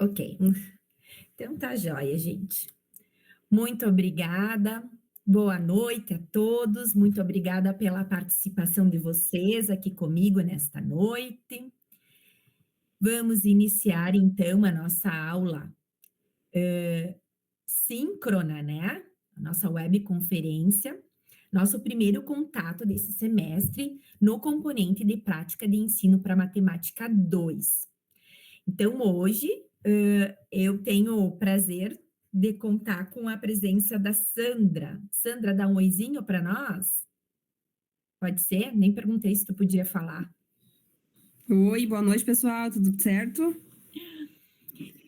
Ok. Então tá joia, gente. Muito obrigada. Boa noite a todos. Muito obrigada pela participação de vocês aqui comigo nesta noite. Vamos iniciar então a nossa aula síncrona, né? A nossa webconferência, nosso primeiro contato desse semestre no componente de prática de ensino para matemática 2. Então, hoje, eu tenho o prazer de contar com a presença da Sandra. Sandra, dá um oizinho para nós? Pode ser? Nem perguntei se tu podia falar. Oi, boa noite, pessoal, tudo certo?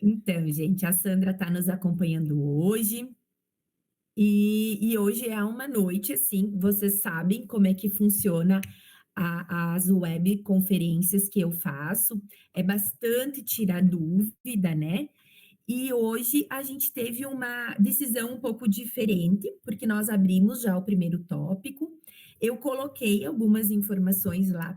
Então, gente, a Sandra está nos acompanhando hoje. E hoje é uma noite, assim, vocês sabem como é que funciona as webconferências que eu faço. É bastante tirar dúvida, né? E hoje a gente teve uma decisão um pouco diferente, porque nós abrimos já o primeiro tópico. Eu coloquei algumas informações lá,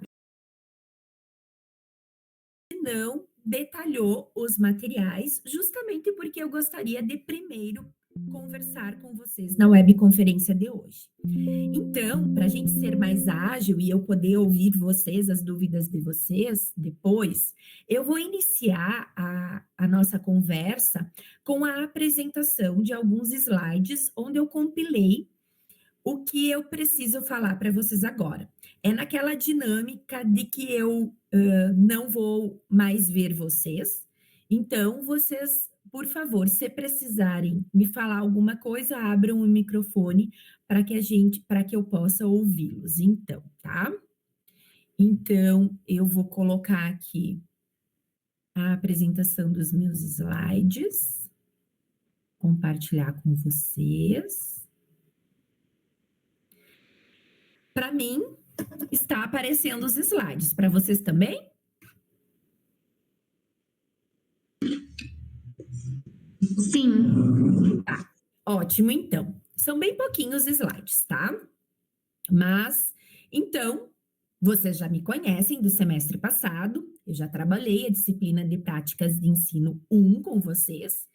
não detalhou os materiais, justamente porque eu gostaria de primeiro conversar com vocês na webconferência de hoje. Então, para a gente ser mais ágil e eu poder ouvir vocês, as dúvidas de vocês depois, eu vou iniciar a nossa conversa com a apresentação de alguns slides onde eu compilei o que eu preciso falar para vocês agora. É naquela dinâmica de que eu não vou mais ver vocês, então vocês, por favor, se precisarem me falar alguma coisa, abram o microfone para que eu possa ouvi-los, então, tá? Então, eu vou colocar aqui a apresentação dos meus slides, compartilhar com vocês. Para mim, está aparecendo os slides. Para vocês também? Sim. Tá. Ótimo, então. São bem pouquinhos slides, tá? Mas, então, vocês já me conhecem do semestre passado. Eu já trabalhei a disciplina de práticas de ensino 1 com vocês.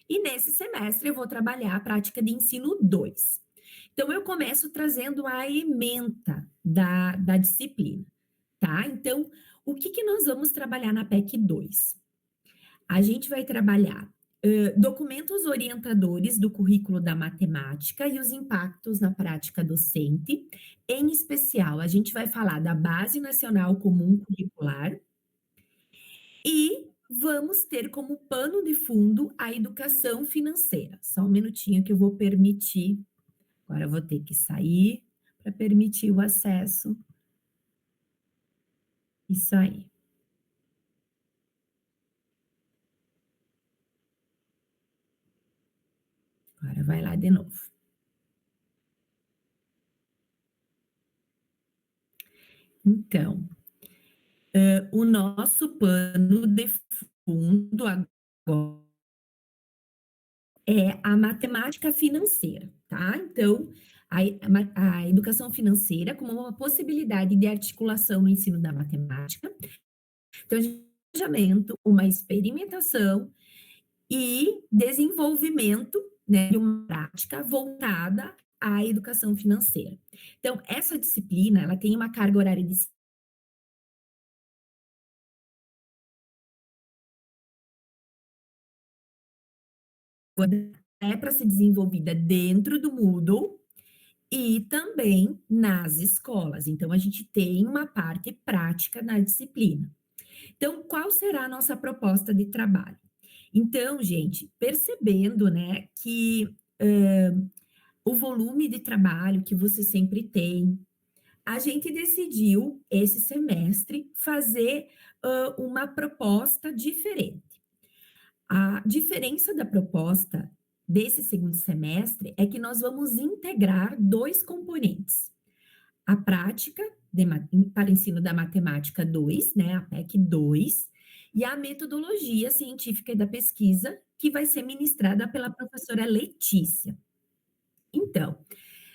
E nesse semestre eu vou trabalhar a prática de ensino 2. Então, eu começo trazendo a ementa da disciplina, tá? Então, o que nós vamos trabalhar na PEC 2? A gente vai trabalhar documentos orientadores do currículo da matemática e os impactos na prática docente. Em especial, a gente vai falar da Base Nacional Comum Curricular e vamos ter como pano de fundo a educação financeira. Só um minutinho que eu vou permitir. Agora eu vou ter que sair para permitir o acesso. Isso aí. Agora vai lá de novo. Então, o nosso pano de fundo agora é a matemática financeira, tá? Então, a educação financeira como uma possibilidade de articulação no ensino da matemática. Então, a gente tem um planejamento, uma experimentação e desenvolvimento, né, de uma prática voltada à educação financeira. Então, essa disciplina, ela tem uma carga horária de é para ser desenvolvida dentro do Moodle e também nas escolas. Então, a gente tem uma parte prática na disciplina. Então, qual será a nossa proposta de trabalho? Então, gente, percebendo, né, que o volume de trabalho que você sempre tem, a gente decidiu, esse semestre, fazer uma proposta diferente. A diferença da proposta desse segundo semestre é que nós vamos integrar dois componentes. A prática para ensino da matemática 2, né, a PEC 2, e a metodologia científica e da pesquisa, que vai ser ministrada pela professora Letícia. Então,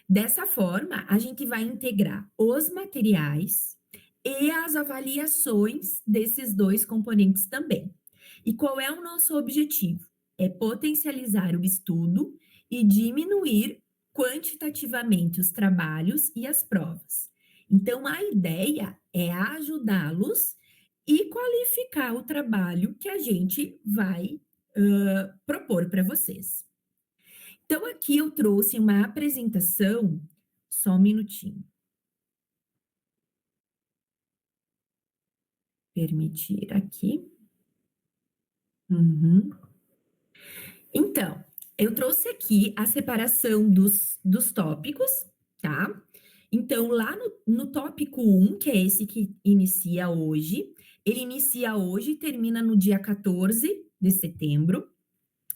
dessa forma, a gente vai integrar os materiais e as avaliações desses dois componentes também. E qual é o nosso objetivo? É potencializar o estudo e diminuir quantitativamente os trabalhos e as provas. Então, a ideia é ajudá-los e qualificar o trabalho que a gente vai propor para vocês. Então, aqui eu trouxe uma apresentação, só um minutinho. Permitir aqui. Uhum. Então, eu trouxe aqui a separação dos tópicos, tá? Então, lá no tópico 1, que é esse que inicia hoje, ele inicia hoje e termina no dia 14 de setembro.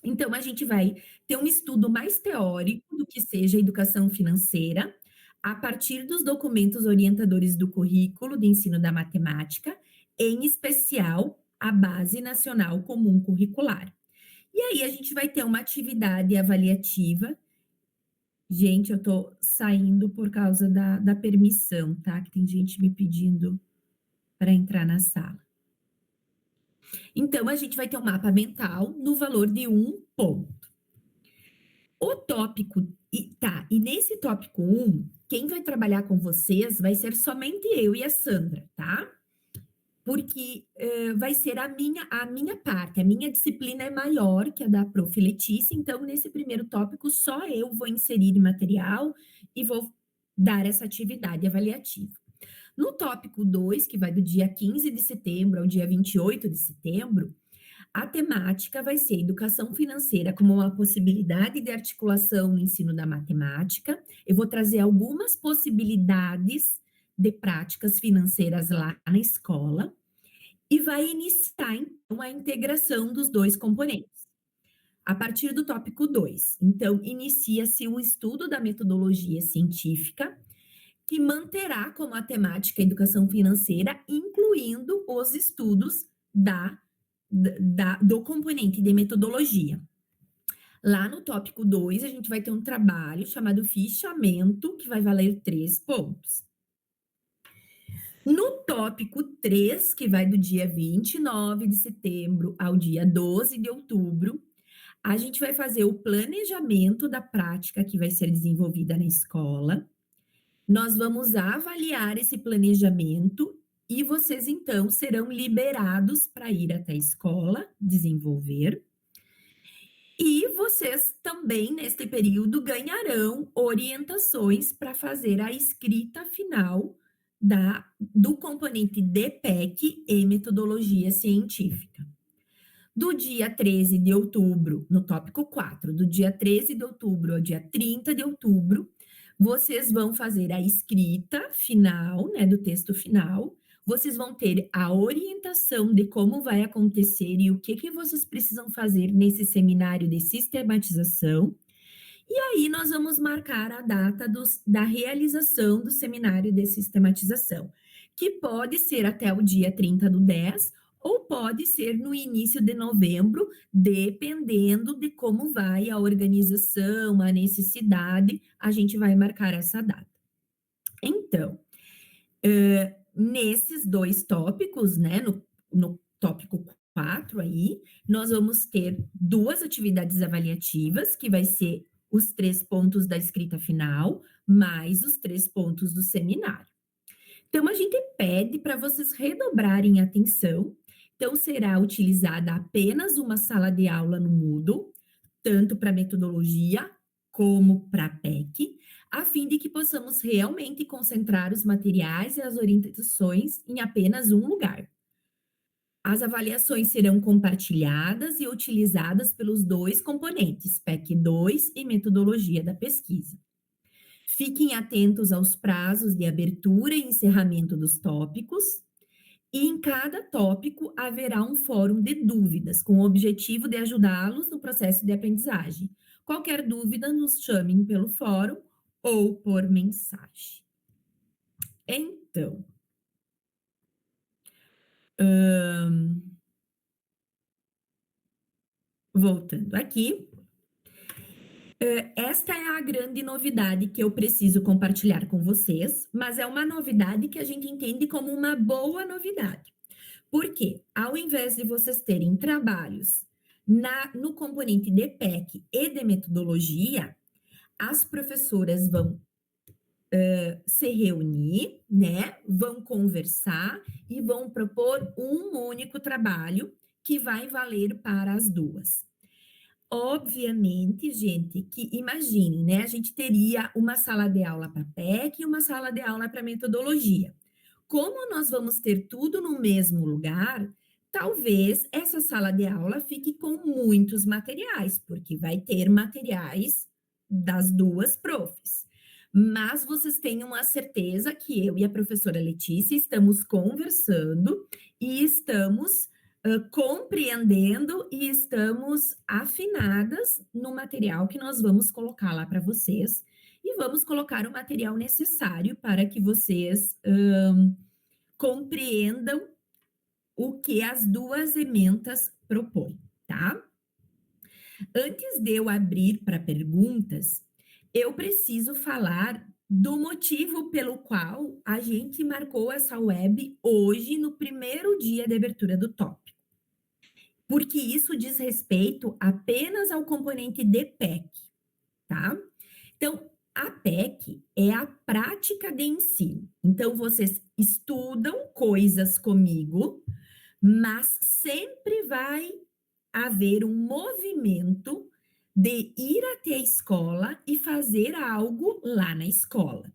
Então, a gente vai ter um estudo mais teórico do que seja educação financeira, a partir dos documentos orientadores do currículo de ensino da matemática, em especial a Base Nacional Comum Curricular. E aí a gente vai ter uma atividade avaliativa. Gente, eu tô saindo por causa da permissão, tá? Que tem gente me pedindo para entrar na sala. Então, a gente vai ter um mapa mental no valor de 1 ponto. O tópico, e nesse tópico 1, quem vai trabalhar com vocês vai ser somente eu e a Sandra, tá? Porque vai ser a minha parte, a minha disciplina é maior que a da Prof. Letícia, então nesse primeiro tópico só eu vou inserir material e vou dar essa atividade avaliativa. No tópico 2, que vai do dia 15 de setembro ao dia 28 de setembro, a temática vai ser educação financeira como uma possibilidade de articulação no ensino da matemática. Eu vou trazer algumas possibilidades de práticas financeiras lá na escola e vai iniciar, então, a integração dos dois componentes. A partir do tópico 2, então, inicia-se o estudo da metodologia científica, que manterá como a temática educação financeira, incluindo os estudos do componente de metodologia. Lá no tópico 2, a gente vai ter um trabalho chamado fichamento, que vai valer 3 pontos. No tópico 3, que vai do dia 29 de setembro ao dia 12 de outubro, a gente vai fazer o planejamento da prática que vai ser desenvolvida na escola. Nós vamos avaliar esse planejamento e vocês, então, serão liberados para ir até a escola desenvolver. E vocês também, neste período, ganharão orientações para fazer a escrita final do componente DPEC e metodologia científica. Do dia 13 de outubro, no tópico 4, do dia 13 de outubro ao dia 30 de outubro, vocês vão fazer a escrita final, né, do texto final. Vocês vão ter a orientação de como vai acontecer e o que vocês precisam fazer nesse seminário de sistematização. E aí nós vamos marcar a data da realização do seminário de sistematização, que pode ser até o dia 30/10 ou pode ser no início de novembro, dependendo de como vai a organização, a necessidade, a gente vai marcar essa data. Então, nesses 2 tópicos, né, no tópico 4 aí, nós vamos ter 2 atividades avaliativas, que vai ser os 3 pontos da escrita final, mais os 3 pontos do seminário. Então, a gente pede para vocês redobrarem a atenção. Então, será utilizada apenas uma sala de aula no Moodle, tanto para metodologia como para PEC, a fim de que possamos realmente concentrar os materiais e as orientações em apenas um lugar. As avaliações serão compartilhadas e utilizadas pelos 2 componentes, PEC 2 e metodologia da pesquisa. Fiquem atentos aos prazos de abertura e encerramento dos tópicos, e em cada tópico haverá um fórum de dúvidas, com o objetivo de ajudá-los no processo de aprendizagem. Qualquer dúvida, nos chamem pelo fórum ou por mensagem. Então, voltando aqui, esta é a grande novidade que eu preciso compartilhar com vocês, mas é uma novidade que a gente entende como uma boa novidade. Porque, ao invés de vocês terem trabalhos no componente de PEC e de metodologia, as professoras vão se reunir, né? Vão conversar e vão propor um único trabalho que vai valer para as duas. Obviamente, gente, que imaginem, né? A gente teria uma sala de aula para PEC e uma sala de aula para metodologia. Como nós vamos ter tudo no mesmo lugar, talvez essa sala de aula fique com muitos materiais, porque vai ter materiais das duas profs. Mas vocês tenham a certeza que eu e a professora Letícia estamos conversando e estamos compreendendo e estamos afinadas no material que nós vamos colocar lá para vocês e vamos colocar o material necessário para que vocês compreendam o que as duas ementas propõem, tá? Antes de eu abrir para perguntas, eu preciso falar do motivo pelo qual a gente marcou essa web hoje, no primeiro dia de abertura do tópico. Porque isso diz respeito apenas ao componente de PEC, tá? Então, a PEC é a prática de ensino. Então, vocês estudam coisas comigo, mas sempre vai haver um movimento de ir até a escola e fazer algo lá na escola.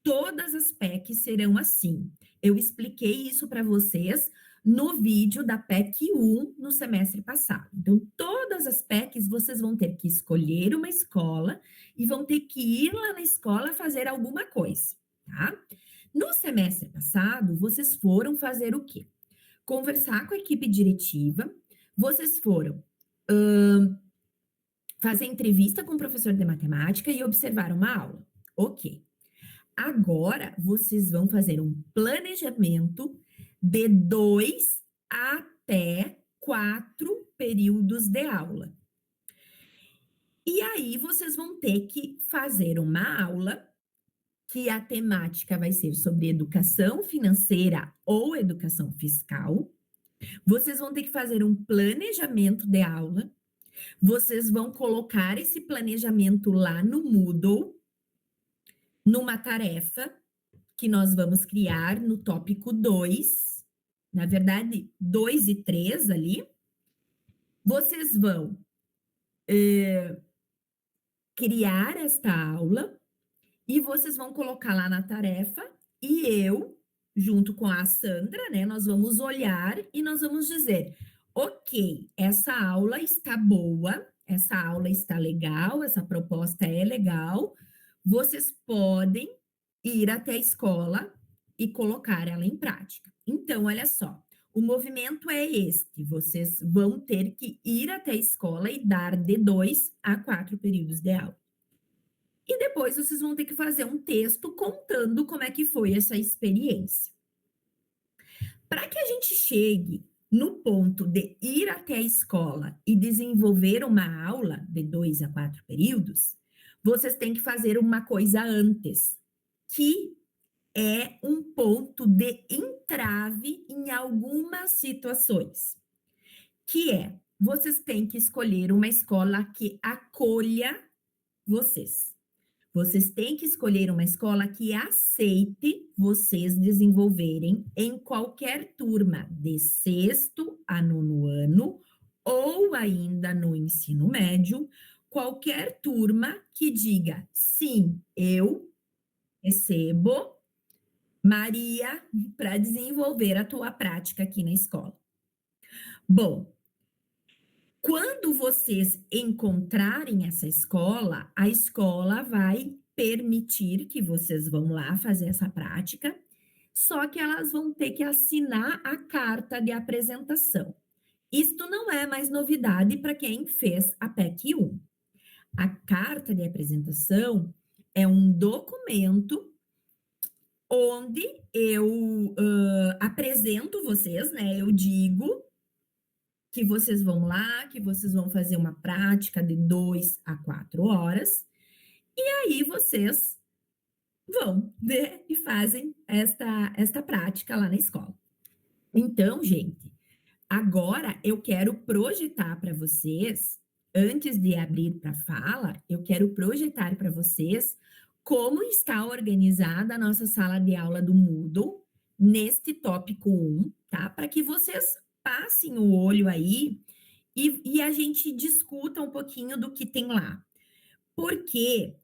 Todas as PECs serão assim. Eu expliquei isso para vocês no vídeo da PEC 1 no semestre passado. Então, todas as PECs vocês vão ter que escolher uma escola e vão ter que ir lá na escola fazer alguma coisa, tá? No semestre passado, vocês foram fazer o quê? Conversar com a equipe diretiva, vocês foram fazer entrevista com o professor de matemática e observar uma aula. Ok. Agora, vocês vão fazer um planejamento de 2 até 4 períodos de aula. E aí, vocês vão ter que fazer uma aula que a temática vai ser sobre educação financeira ou educação fiscal. Vocês vão ter que fazer um planejamento de aula. Vocês vão colocar esse planejamento lá no Moodle, numa tarefa que nós vamos criar no tópico 2, na verdade, 2 e 3 ali. Vocês vão criar esta aula e vocês vão colocar lá na tarefa e eu, junto com a Sandra, né, nós vamos olhar e nós vamos dizer, ok, essa aula está boa, essa aula está legal, essa proposta é legal, vocês podem ir até a escola e colocar ela em prática. Então, olha só, o movimento é este: vocês vão ter que ir até a escola e dar de 2 a 4 períodos de aula. E depois vocês vão ter que fazer um texto contando como é que foi essa experiência. Para que a gente chegue no ponto de ir até a escola e desenvolver uma aula de 2 a 4 períodos, vocês têm que fazer uma coisa antes, que é um ponto de entrave em algumas situações, que é, vocês têm que escolher uma escola que acolha vocês. Vocês têm que escolher uma escola que aceite vocês desenvolverem em qualquer turma, de sexto a nono ano, ou ainda no ensino médio, qualquer turma que diga, sim, eu recebo Maria para desenvolver a tua prática aqui na escola. Bom, quando vocês encontrarem essa escola, a escola vai permitir que vocês vão lá fazer essa prática, só que elas vão ter que assinar a carta de apresentação. Isto não é mais novidade para quem fez a PEC 1. A carta de apresentação é um documento onde eu apresento vocês, né? Eu digo que vocês vão lá, que vocês vão fazer uma prática de 2 a 4 horas, e aí vocês vão, né, e fazem esta prática lá na escola. Então, gente, agora eu quero projetar para vocês, antes de abrir para fala, eu quero projetar para vocês como está organizada a nossa sala de aula do Moodle neste tópico um, tá? Para que vocês passem o olho aí e a gente discuta um pouquinho do que tem lá. Porque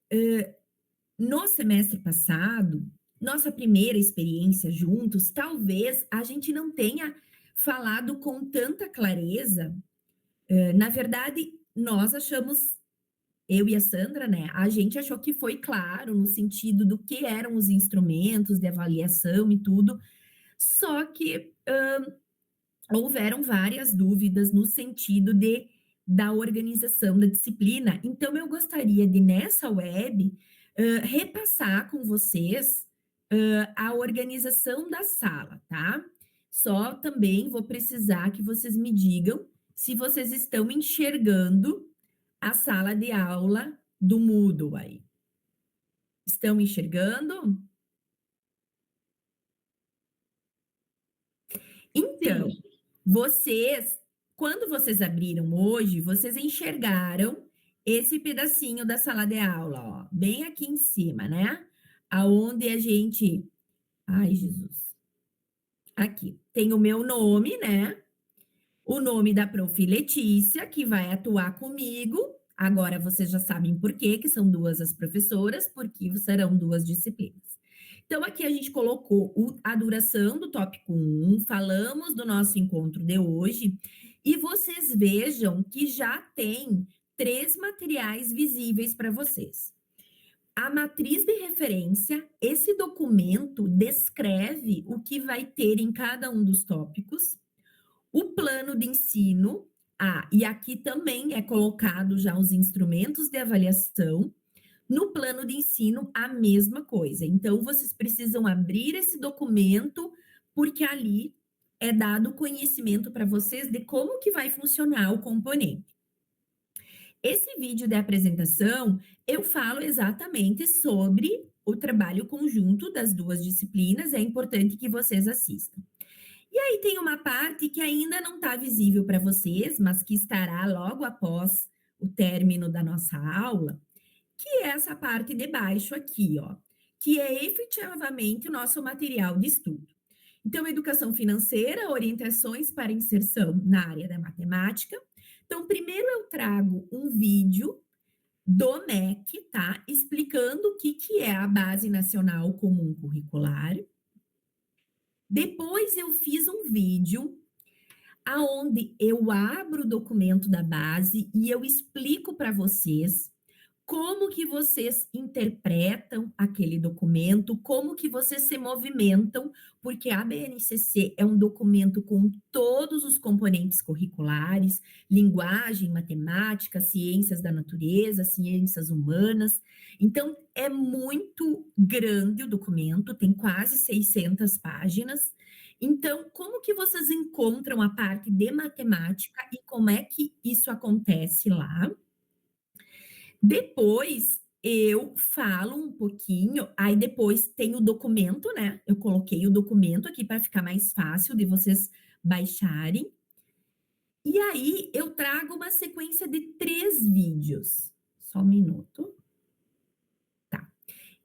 no semestre passado, nossa primeira experiência juntos, talvez a gente não tenha falado com tanta clareza. Na verdade, nós achamos, eu e a Sandra, né? A gente achou que foi claro no sentido do que eram os instrumentos de avaliação e tudo, só que houveram várias dúvidas no sentido da organização da disciplina. Então, eu gostaria de, nessa web, repassar com vocês a organização da sala, tá? Só também vou precisar que vocês me digam se vocês estão enxergando a sala de aula do Moodle aí. Estão enxergando? Então, Sim, vocês, quando vocês abriram hoje, vocês enxergaram esse pedacinho da sala de aula, ó, bem aqui em cima, né? Aonde a gente, ai, Jesus. Aqui tem o meu nome, né? O nome da prof. Letícia, que vai atuar comigo. Agora vocês já sabem por quê, que são duas as professoras, porque serão duas disciplinas. Então, aqui a gente colocou a duração do tópico um, falamos do nosso encontro de hoje, e vocês vejam que já tem 3 materiais visíveis para vocês. A matriz de referência, esse documento descreve o que vai ter em cada um dos tópicos, o plano de ensino, e aqui também é colocado já os instrumentos de avaliação. No plano de ensino, a mesma coisa. Então, vocês precisam abrir esse documento, porque ali é dado conhecimento para vocês de como que vai funcionar o componente. Esse vídeo de apresentação, eu falo exatamente sobre o trabalho conjunto das duas disciplinas, é importante que vocês assistam. E aí tem uma parte que ainda não está visível para vocês, mas que estará logo após o término da nossa aula, que é essa parte de baixo aqui, ó, que é efetivamente o nosso material de estudo. Então, educação financeira, orientações para inserção na área da matemática. Então, primeiro eu trago um vídeo do MEC, tá? Explicando o que é a Base Nacional Comum Curricular. Depois eu fiz um vídeo aonde eu abro o documento da base e eu explico para vocês como que vocês interpretam aquele documento, como que vocês se movimentam, porque a BNCC é um documento com todos os componentes curriculares, linguagem, matemática, ciências da natureza, ciências humanas. Então, é muito grande o documento, tem quase 600 páginas. Então, como que vocês encontram a parte de matemática e como é que isso acontece lá? Depois eu falo um pouquinho, aí depois tem o documento, né? Eu coloquei o documento aqui para ficar mais fácil de vocês baixarem. E aí eu trago uma sequência de 3 vídeos. Só um minuto. Tá.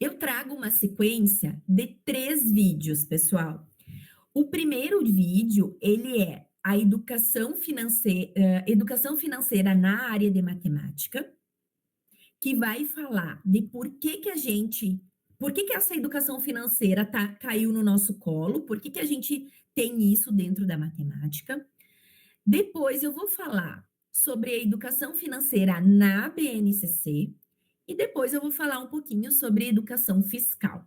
Eu trago uma sequência de 3 vídeos, pessoal. O primeiro vídeo, ele é a educação financeira na área de matemática, que vai falar de por que essa educação financeira caiu no nosso colo, por que a gente tem isso dentro da matemática. Depois eu vou falar sobre a educação financeira na BNCC e depois eu vou falar um pouquinho sobre educação fiscal.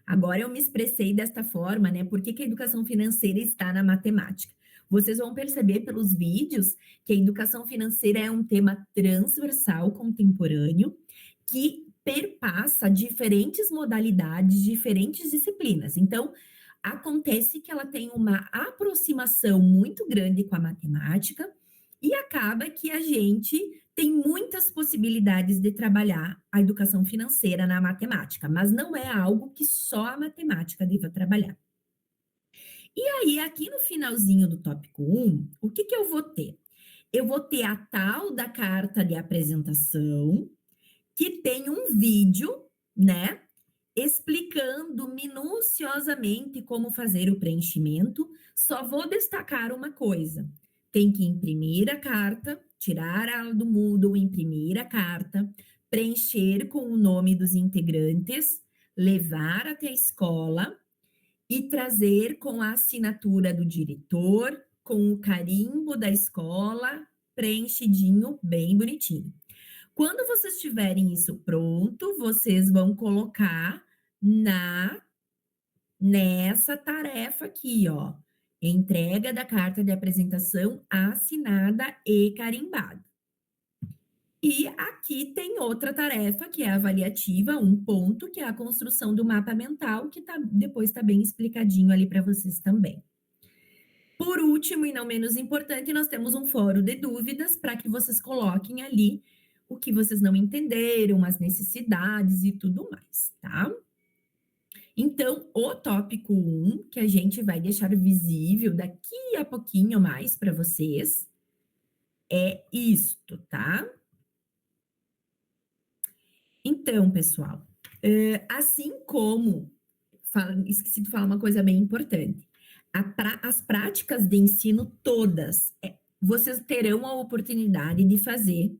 Agora eu me expressei desta forma, né? Por que a educação financeira está na matemática? Vocês vão perceber pelos vídeos que a educação financeira é um tema transversal contemporâneo que perpassa diferentes modalidades, diferentes disciplinas. Então, acontece que ela tem uma aproximação muito grande com a matemática e acaba que a gente tem muitas possibilidades de trabalhar a educação financeira na matemática, mas não é algo que só a matemática deva trabalhar. E aí, aqui no finalzinho do tópico 1, o que que eu vou ter? Eu vou ter a tal da carta de apresentação, que tem um vídeo, né, explicando minuciosamente como fazer o preenchimento. Só vou destacar uma coisa: tem que imprimir a carta, tirar ela do Moodle, imprimir a carta, preencher com o nome dos integrantes, levar até a escola e trazer com a assinatura do diretor, com o carimbo da escola, preenchidinho, bem bonitinho. Quando vocês tiverem isso pronto, vocês vão colocar na nessa tarefa aqui, ó, entrega da carta de apresentação assinada e carimbada. E aqui tem outra tarefa, que é avaliativa, um ponto, que é a construção do mapa mental, que depois está bem explicadinho ali para vocês também. Por último, e não menos importante, nós temos um fórum de dúvidas para que vocês coloquem ali o que vocês não entenderam, as necessidades e tudo mais, tá? Então, o tópico 1, que a gente vai deixar visível daqui a pouquinho mais para vocês, é isto, tá? Então, pessoal, assim como esqueci de falar uma coisa bem importante. As práticas de ensino todas, vocês terão a oportunidade de fazer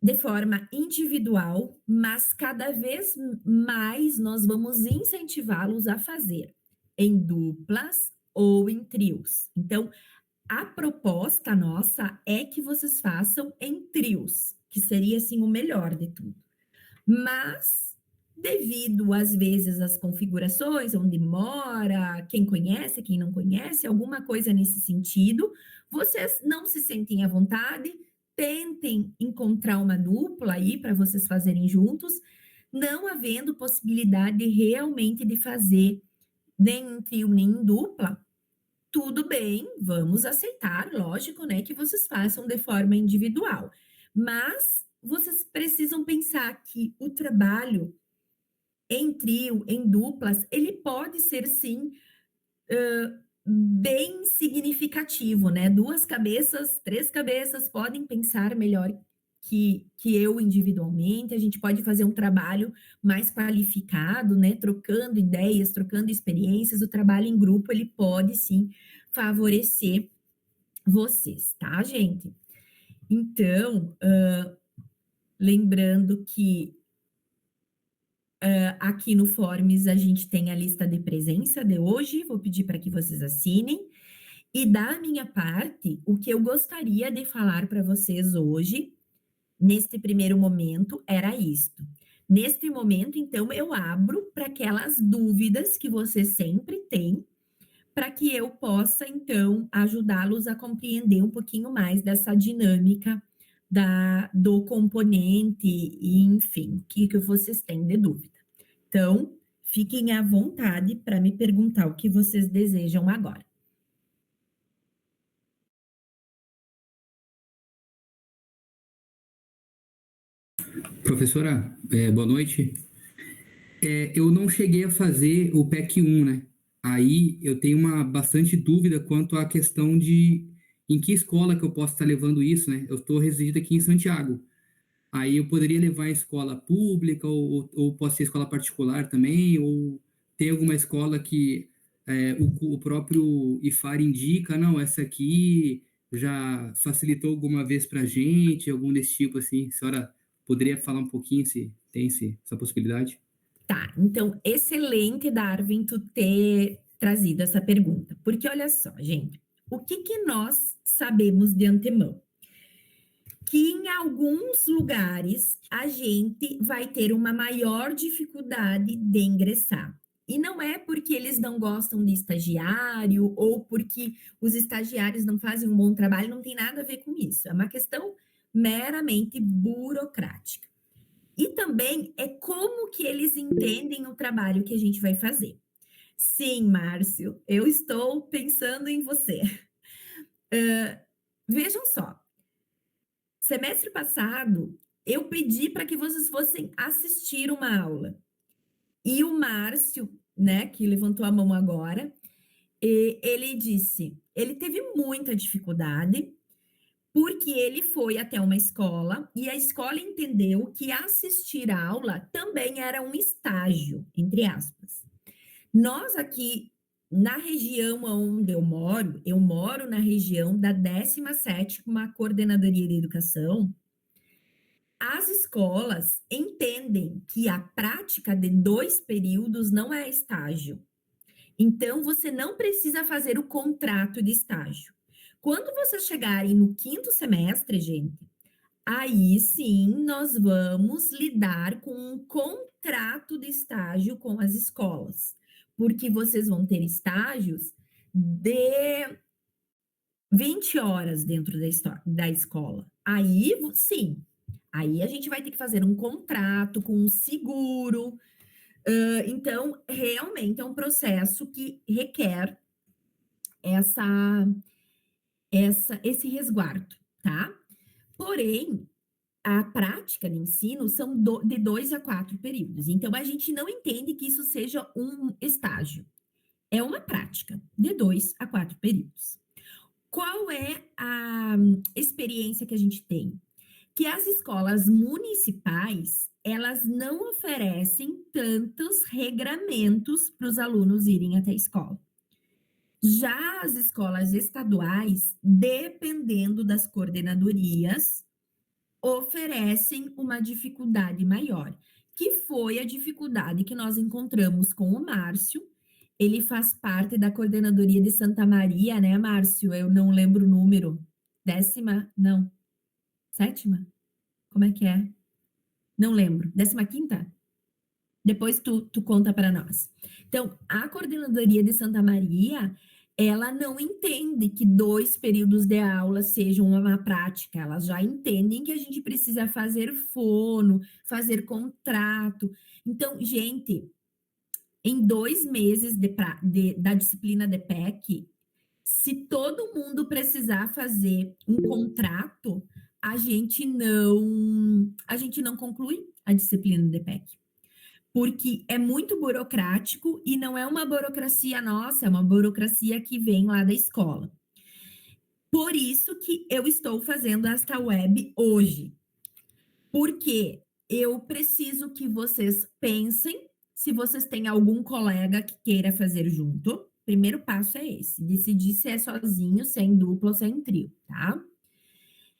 de forma individual, mas cada vez mais nós vamos incentivá-los a fazer em duplas ou em trios. Então, a proposta nossa é que vocês façam em trios, que seria assim o melhor de tudo. Mas, devido às vezes às configurações, onde mora, quem conhece, quem não conhece, alguma coisa nesse sentido, vocês não se sentem à vontade, tentem encontrar uma dupla aí para vocês fazerem juntos, não havendo possibilidade realmente de fazer nem em trio nem em dupla, tudo bem, vamos aceitar, lógico, né, que vocês façam de forma individual. Mas vocês precisam pensar que o trabalho em trio, em duplas, ele pode ser sim bem significativo, né? Duas cabeças, três cabeças podem pensar melhor que eu individualmente. A gente pode fazer um trabalho mais qualificado, né? Trocando ideias, trocando experiências. O trabalho em grupo ele pode sim favorecer vocês, tá, gente? Então, lembrando que aqui no Forms a gente tem a lista de presença de hoje, vou pedir para que vocês assinem. E da minha parte, o que eu gostaria de falar para vocês hoje, neste primeiro momento, era isto. Neste momento, então, eu abro para aquelas dúvidas que vocês sempre têm, para que eu possa, então, ajudá-los a compreender um pouquinho mais dessa dinâmica do componente, e, enfim, o que vocês têm de dúvida. Então, fiquem à vontade para me perguntar o que vocês desejam agora. Professora, boa noite. Eu não cheguei a fazer o PEC 1, né? Aí eu tenho uma bastante dúvida quanto à questão de em que escola que eu posso estar levando isso, né? Eu estou residindo aqui em Santiago. Aí eu poderia levar em escola pública ou posso ser escola particular também, ou tem alguma escola que o próprio IFAR indica, não, essa aqui já facilitou alguma vez para a gente, algum desse tipo assim. A senhora poderia falar um pouquinho se tem essa possibilidade? Tá, então, excelente, Darwin, tu ter trazido essa pergunta. Porque olha só, gente, o que que nós sabemos de antemão? Que em alguns lugares a gente vai ter uma maior dificuldade de ingressar. E não é porque eles não gostam de estagiário ou porque os estagiários não fazem um bom trabalho, não tem nada a ver com isso. É uma questão meramente burocrática. E também é como que eles entendem o trabalho que a gente vai fazer. Sim, Márcio, eu estou pensando em você. Vejam só, semestre passado eu pedi para que vocês fossem assistir uma aula. E o Márcio, né, que levantou a mão agora, E ele disse, ele teve muita dificuldade, porque ele foi até uma escola e a escola entendeu que assistir a aula também era um estágio, entre aspas. Nós aqui na região onde eu moro na região da 17ª Coordenadoria de Educação. As escolas entendem que a prática de 2 períodos não é estágio. Então, você não precisa fazer o contrato de estágio. Quando vocês chegarem no 5º semestre, gente, aí sim nós vamos lidar com um contrato de estágio com as escolas, porque vocês vão ter estágios de 20 horas dentro da escola. Aí, sim, aí a gente vai ter que fazer um contrato com um seguro. Então, realmente é um processo que requer essa, esse resguardo, tá? Porém, a prática de ensino são de 2 a 4 períodos. Então, a gente não entende que isso seja um estágio. É uma prática de 2 a 4 períodos. Qual é a experiência que a gente tem? Que as escolas municipais, elas não oferecem tantos regramentos para os alunos irem até a escola. Já as escolas estaduais, dependendo das coordenadorias, oferecem uma dificuldade maior, que foi a dificuldade que nós encontramos com o Márcio. Ele faz parte da coordenadoria de Santa Maria, né, Márcio? Eu não lembro o número. 10ª? Não. 7ª? Como é que é? Não lembro. 15ª? Depois tu conta para nós. Então, a coordenadoria de Santa Maria, ela não entende que 2 períodos de aula sejam uma prática, elas já entendem que a gente precisa fazer fono, fazer contrato. Então, gente, em 2 meses da disciplina de PEC, se todo mundo precisar fazer um contrato, a gente não conclui a disciplina de PEC. Porque é muito burocrático e não é uma burocracia nossa, é uma burocracia que vem lá da escola. Por isso que eu estou fazendo esta web hoje. Porque eu preciso que vocês pensem se vocês têm algum colega que queira fazer junto. Primeiro passo é esse, decidir se é sozinho, se é em dupla ou se é em trio, tá?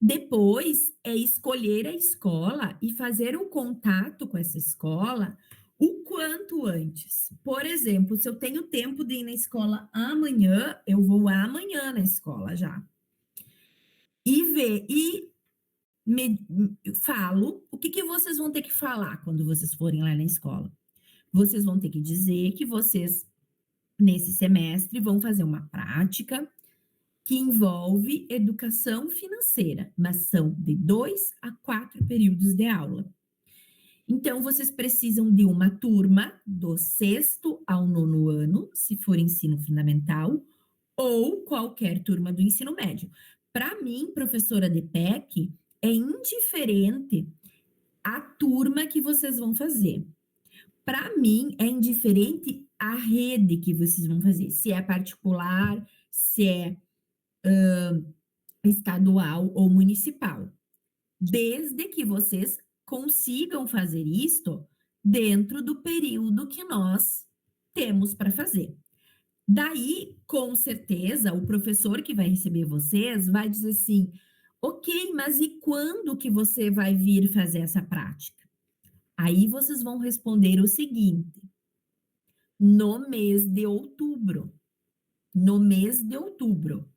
Depois é escolher a escola e fazer um contato com essa escola o quanto antes. Por exemplo, se eu tenho tempo de ir na escola amanhã, eu vou amanhã na escola já. E falo o que vocês vão ter que falar quando vocês forem lá na escola. Vocês vão ter que dizer que vocês, nesse semestre, vão fazer uma prática que envolve educação financeira, mas são de 2 a 4 períodos de aula. Então, vocês precisam de uma turma do 6º ao 9º ano, se for ensino fundamental, ou qualquer turma do ensino médio. Para mim, professora de PEC, é indiferente a turma que vocês vão fazer. Para mim, é indiferente a rede que vocês vão fazer, se é particular, se é estadual ou municipal, desde que vocês consigam fazer isto dentro do período que nós temos para fazer. Daí, com certeza, o professor que vai receber vocês vai dizer assim: ok, mas e quando que você vai vir fazer essa prática? Aí vocês vão responder o seguinte: no mês de outubro. No mês de outubro.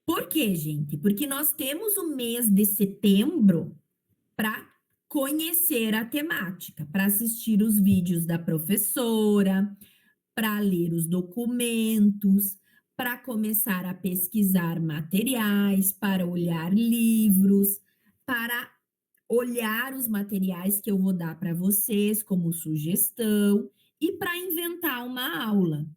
Por quê, gente? Porque nós temos o mês de setembro para conhecer a temática, para assistir os vídeos da professora, para ler os documentos, para começar a pesquisar materiais, para olhar livros, para olhar os materiais que eu vou dar para vocês como sugestão e para inventar uma aula.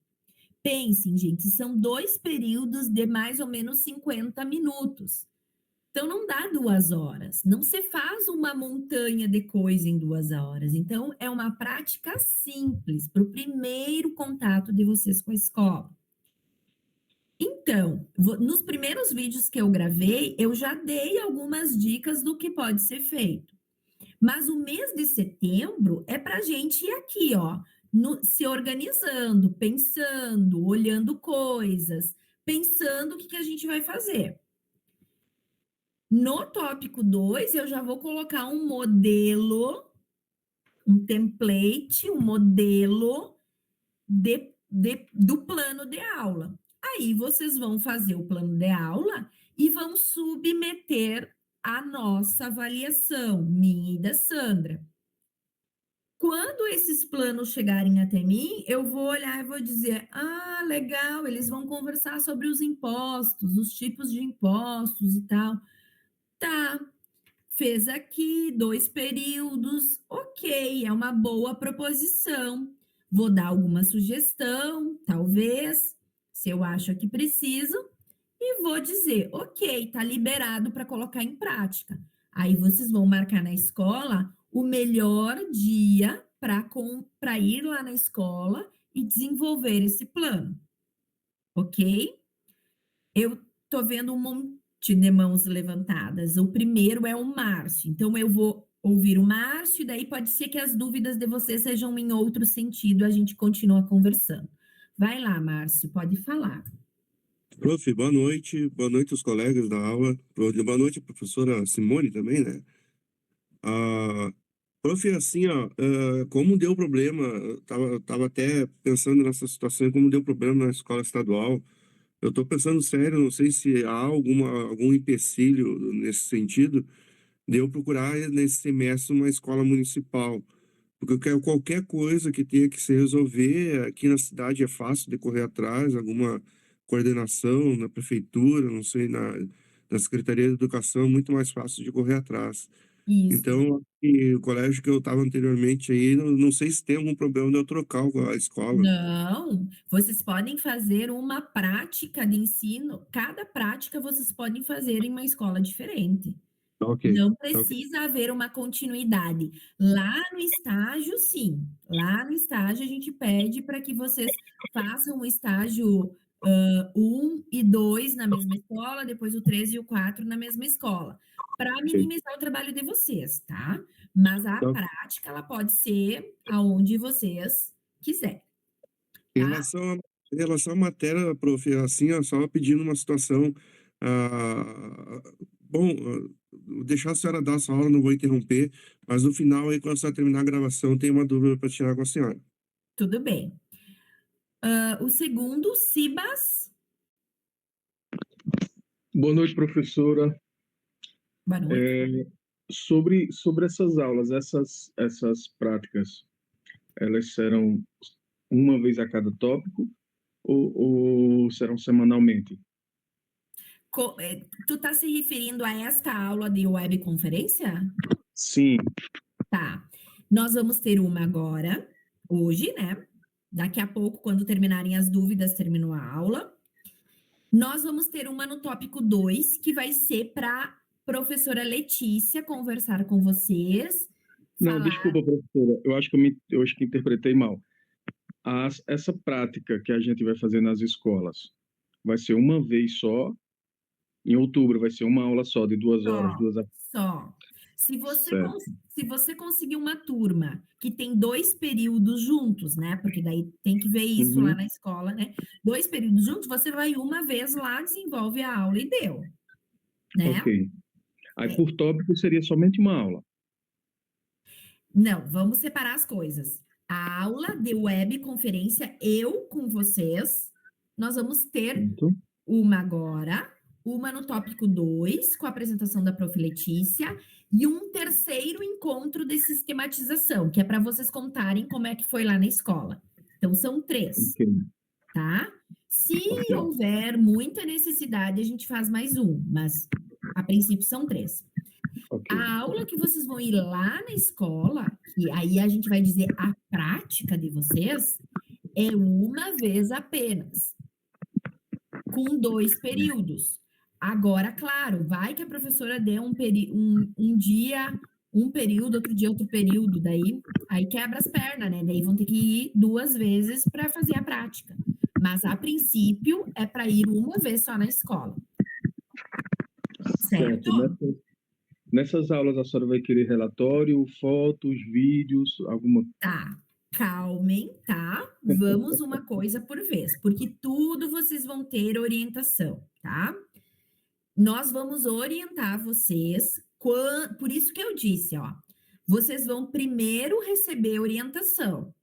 Pensem, gente, são 2 períodos de mais ou menos 50 minutos. Então não dá 2 horas, não se faz uma montanha de coisa em 2 horas. Então é uma prática simples para o primeiro contato de vocês com a escola. Então, nos primeiros vídeos que eu gravei, eu já dei algumas dicas do que pode ser feito. Mas o mês de setembro é para a gente ir aqui, ó, se organizando, pensando, olhando coisas, pensando o que a gente vai fazer. No tópico 2, eu já vou colocar um modelo, um template, um modelo do plano de aula. Aí vocês vão fazer o plano de aula e vão submeter a nossa avaliação, minha e da Sandra. Quando esses planos chegarem até mim, eu vou olhar e vou dizer: ah, legal, eles vão conversar sobre os impostos, os tipos de impostos e tal. Tá, fez aqui 2 períodos, ok, é uma boa proposição. Vou dar alguma sugestão, talvez, se eu acho que preciso, e vou dizer, ok, tá liberado para colocar em prática. Aí vocês vão marcar na escola o melhor dia para ir lá na escola e desenvolver esse plano, ok? Eu tô vendo um monte de mãos levantadas. O primeiro é o Márcio. Então, eu vou ouvir o Márcio, e daí pode ser que as dúvidas de vocês sejam em outro sentido, a gente continua conversando. Vai lá, Márcio, pode falar. Prof, boa noite. Boa noite aos colegas da aula. Boa noite, professora Simone também, né? Prof, assim, ó, como deu problema, eu tava até pensando nessa situação, como deu problema na escola estadual. Eu tô pensando sério, não sei se há algum empecilho nesse sentido, de eu procurar nesse semestre uma escola municipal. Porque eu quero qualquer coisa que tenha que se resolver. Aqui na cidade é fácil de correr atrás, alguma coordenação na prefeitura, não sei, na Secretaria de Educação, muito mais fácil de correr atrás. Isso. Então, o colégio que eu estava anteriormente aí, não sei se tem algum problema de eu trocar a escola. Não, vocês podem fazer uma prática de ensino, cada prática vocês podem fazer em uma escola diferente. Tá ok, Não tá ok. precisa haver uma continuidade. Lá no estágio, sim. Lá no estágio, a gente pede para que vocês façam o estágio 1 e 2 na mesma escola, depois o 3 e o 4 na mesma escola, para minimizar o trabalho de vocês, tá? Mas a Tá. prática, ela pode ser aonde vocês quiserem, Em tá? relação à matéria, prof, assim, ó, só pedindo uma situação, bom, vou deixar a senhora dar a sua aula, não vou interromper, mas no final aí, quando a senhora terminar a gravação, tem uma dúvida para tirar com a senhora. Tudo bem. O segundo, Sibas. Boa noite, professora. Boa noite. Sobre essas aulas, essas práticas, elas serão uma vez a cada tópico ou serão semanalmente? Tu tá se referindo a esta aula de webconferência? Sim, Tá. Nós vamos ter uma agora, hoje, né? Daqui a pouco, quando terminarem as dúvidas, terminou a aula. Nós vamos ter uma no tópico 2, que vai ser para professora Letícia conversar com vocês. não, Falar. desculpa, professora, eu acho que interpretei mal. Essa prática que a gente vai fazer nas escolas vai ser uma vez só, em outubro vai ser uma aula só, de 2 horas, Só. Se você, certo. se você conseguir uma turma que tem 2 períodos juntos, né? Porque daí tem que ver isso lá na escola, né? 2 períodos juntos, você vai uma vez lá, desenvolve a aula e deu, né? Ok. Aí, por tópico, seria somente uma aula. Não, vamos separar as coisas. A aula de webconferência, eu com vocês, nós vamos ter Certo? uma agora, uma no tópico 2, com a apresentação da Prof. Letícia, e um terceiro encontro de sistematização, que é para vocês contarem como é que foi lá na escola. Então, são 3, Ok. tá? Se Ok. houver muita necessidade, a gente faz mais um, mas a princípio são 3. Ok. A aula que vocês vão ir lá na escola, que aí a gente vai dizer a prática de vocês, é uma vez apenas, com 2 períodos. Agora, claro, vai que a professora dê um dia um período, outro dia outro período, daí aí quebra as pernas, né? Daí vão ter que ir 2 vezes para fazer a prática. Mas a princípio é para ir uma vez só na escola, Certo. certo? Nessas aulas a senhora vai querer relatório, fotos, vídeos, alguma. Tá, calmem, tá? Vamos uma coisa por vez, porque tudo vocês vão ter orientação, tá? Nós vamos orientar vocês, por isso que eu disse, ó, vocês vão primeiro receber orientação.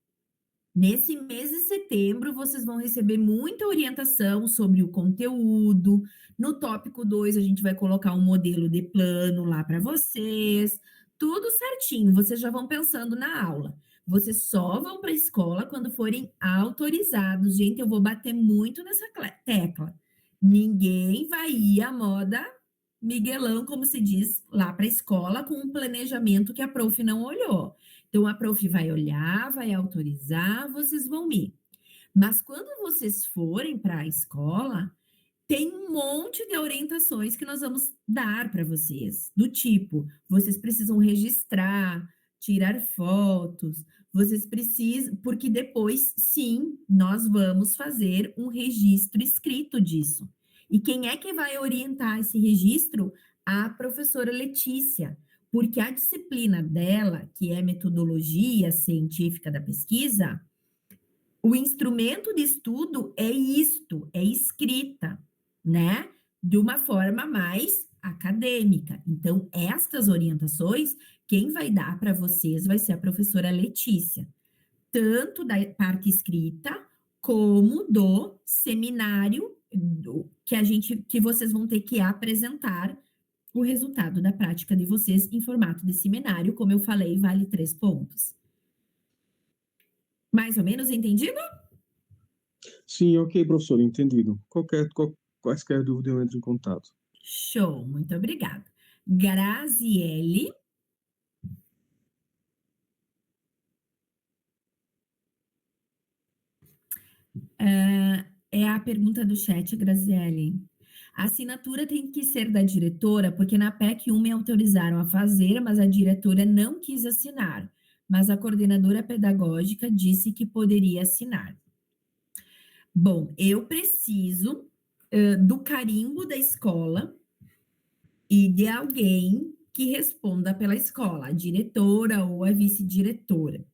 Nesse mês de setembro, vocês vão receber muita orientação sobre o conteúdo. No tópico 2, a gente vai colocar um modelo de plano lá para vocês. Tudo certinho, vocês já vão pensando na aula. Vocês só vão para a escola quando forem autorizados. Gente, eu vou bater muito nessa tecla. Ninguém vai ir à moda Miguelão, como se diz, lá para a escola com um planejamento que a prof não olhou. Então, a prof vai olhar, vai autorizar, vocês vão ir. Mas quando vocês forem para a escola, tem um monte de orientações que nós vamos dar para vocês, do tipo, vocês precisam registrar, tirar fotos, vocês precisam, porque depois, sim, nós vamos fazer um registro escrito disso. E quem é que vai orientar esse registro? A professora Letícia, porque a disciplina dela, que é metodologia científica da pesquisa, o instrumento de estudo é isto, é escrita, né? De uma forma mais acadêmica. Então, estas orientações, quem vai dar para vocês vai ser a professora Letícia, tanto da parte escrita como do seminário que vocês vão ter que apresentar o resultado da prática de vocês em formato de seminário, como eu falei, vale 3 pontos. Mais ou menos entendido? Sim, ok, professor, entendido. Quaisquer dúvidas eu entro em contato. Show, muito obrigada. Graziele. É a pergunta do chat, Graziele. A assinatura tem que ser da diretora, porque na PEC 1 me autorizaram a fazer, mas a diretora não quis assinar. Mas a coordenadora pedagógica disse que poderia assinar. Bom, eu preciso do carimbo da escola e de alguém que responda pela escola, a diretora ou a vice-diretora.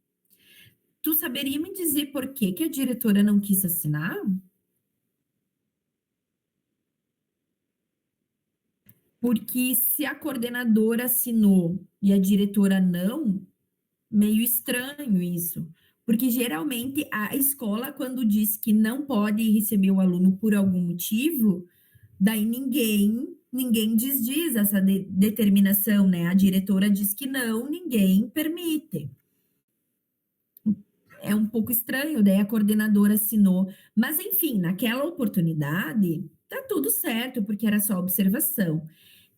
Tu saberia me dizer por que a diretora não quis assinar? Porque se a coordenadora assinou e a diretora não, meio estranho isso. Porque geralmente a escola, quando diz que não pode receber o aluno por algum motivo, daí ninguém desdiz essa determinação, né? A diretora diz que não, ninguém permite. É um pouco estranho, daí a coordenadora assinou. Mas, enfim, naquela oportunidade, tá tudo certo, porque era só observação.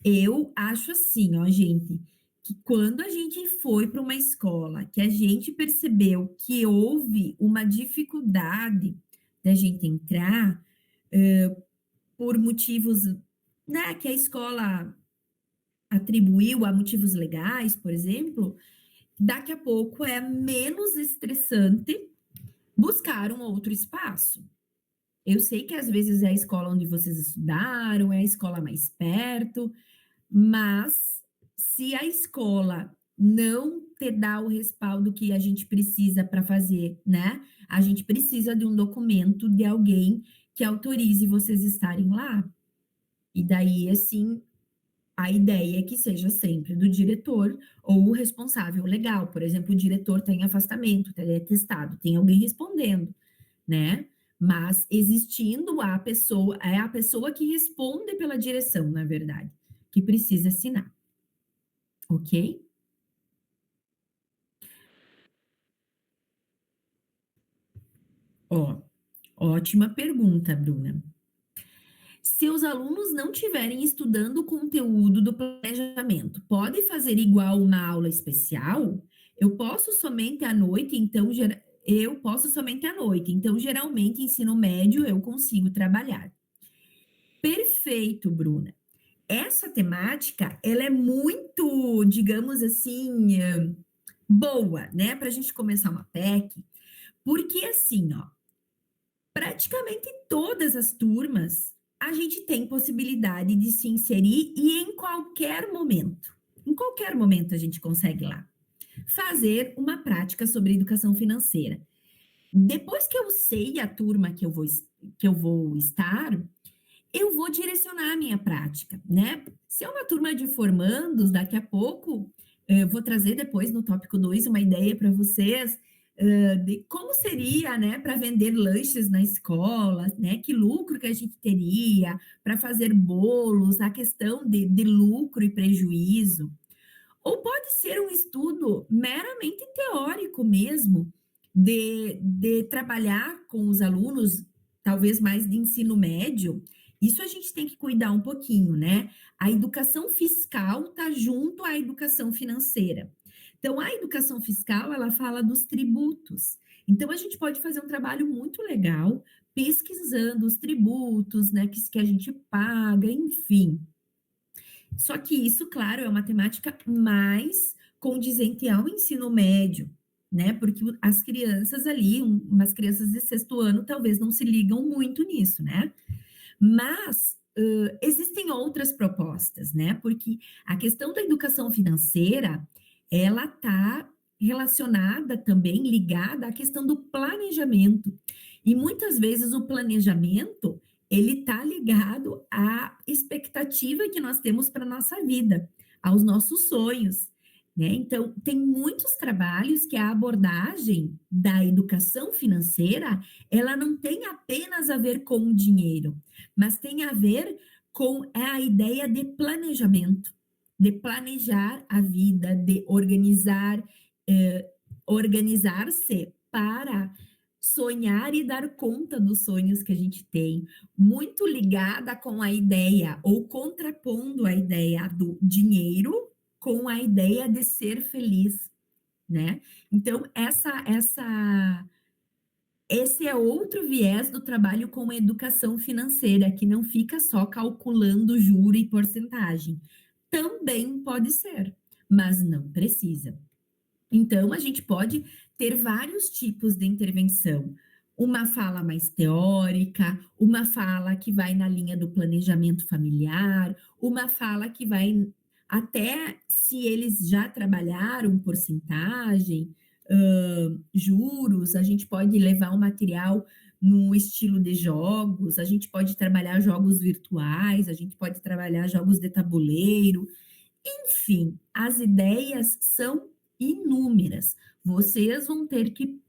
Eu acho assim, ó, gente, que quando a gente foi para uma escola, que a gente percebeu que houve uma dificuldade da gente entrar, por motivos, né, que a escola atribuiu a motivos legais, por exemplo, daqui a pouco é menos estressante buscar um outro espaço. Eu sei que às vezes é a escola onde vocês estudaram, é a escola mais perto, mas se a escola não te dá o respaldo que a gente precisa para fazer, né? A gente precisa de um documento de alguém que autorize vocês estarem lá. E daí, assim, a ideia é que seja sempre do diretor ou o responsável legal. Por exemplo, o diretor tem afastamento, ele é testado, tem alguém respondendo, né? Mas existindo é a pessoa que responde pela direção, na verdade, que precisa assinar. Ok? Ó, ótima pergunta, Bruna. Se os alunos não estiverem estudando o conteúdo do planejamento, pode fazer igual uma aula especial? Eu posso somente à noite, então geralmente ensino médio eu consigo trabalhar. Perfeito, Bruna. essa temática, ela é muito, digamos assim, boa, né, para a gente começar uma PEC, porque assim, ó, praticamente todas as turmas, a gente tem possibilidade de se inserir e em qualquer momento a gente consegue lá, fazer uma prática sobre educação financeira. Depois que eu sei a turma que eu vou estar, eu vou direcionar a minha prática, né? Se é uma turma de formandos, daqui a pouco, vou trazer depois no tópico 2 uma ideia para vocês, de como seria, né, para vender lanches na escola, né? Que lucro que a gente teria para fazer bolos, a questão de lucro e prejuízo. Ou pode ser um estudo meramente teórico mesmo, de trabalhar com os alunos, talvez mais de ensino médio. Isso a gente tem que cuidar um pouquinho, né? A educação fiscal está junto à educação financeira. Então, a educação fiscal, ela fala dos tributos. Então, a gente pode fazer um trabalho muito legal pesquisando os tributos, né, que a gente paga, enfim. Só que isso, claro, é uma temática mais condizente ao ensino médio, né? Porque as crianças ali, umas crianças de sexto ano, talvez não se ligam muito nisso, né? Mas existem outras propostas, né? Porque a questão da educação financeira, ela está relacionada também, ligada à questão do planejamento. E muitas vezes o planejamento, ele está ligado à expectativa que nós temos para a nossa vida, aos nossos sonhos. Né? Então, tem muitos trabalhos que a abordagem da educação financeira, ela não tem apenas a ver com o dinheiro, mas tem a ver com a ideia de planejamento, de planejar a vida, de organizar-se para sonhar e dar conta dos sonhos que a gente tem, muito ligada com a ideia, ou contrapondo a ideia do dinheiro com a ideia de ser feliz, né? Então, esse é outro viés do trabalho com a educação financeira, que não fica só calculando juro e porcentagem. Também pode ser, mas não precisa. Então, a gente pode ter vários tipos de intervenção. Uma fala mais teórica, uma fala que vai na linha do planejamento familiar, uma fala que vai até se eles já trabalharam porcentagem, juros, a gente pode levar o material no estilo de jogos, a gente pode trabalhar jogos virtuais, a gente pode trabalhar jogos de tabuleiro, enfim, as ideias são inúmeras. Vocês vão ter que